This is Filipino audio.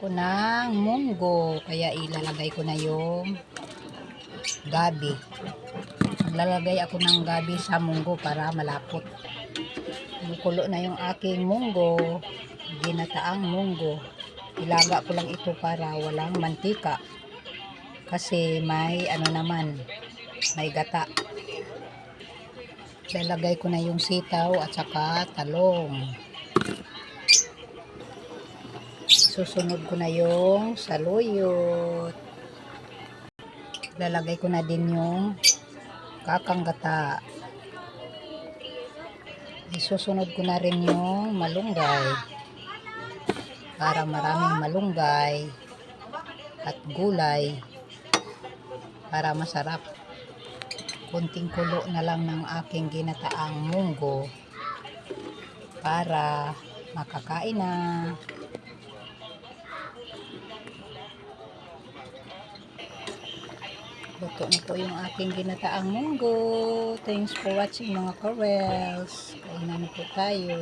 ko ng munggo, kaya ilalagay ko na yung gabi. Maglalagay ako ng gabi sa munggo para malapot. Kumukulo na yung aking munggo, ginataang munggo. Ilaga ko lang ito para walang mantika, kasi may may gata. Ilalagay ko na yung sitaw at saka talong. Susunod ko na yung saluyot. Lalagay ko na din yung kakang gata. Isusunod ko na rin yung malunggay para maraming malunggay at gulay para masarap. Kunting kulo na lang ng aking ginataang munggo para makakain na. Luto na po yung aking ginataang munggo. Thanks for watching mga Corels. Kainan na po tayo.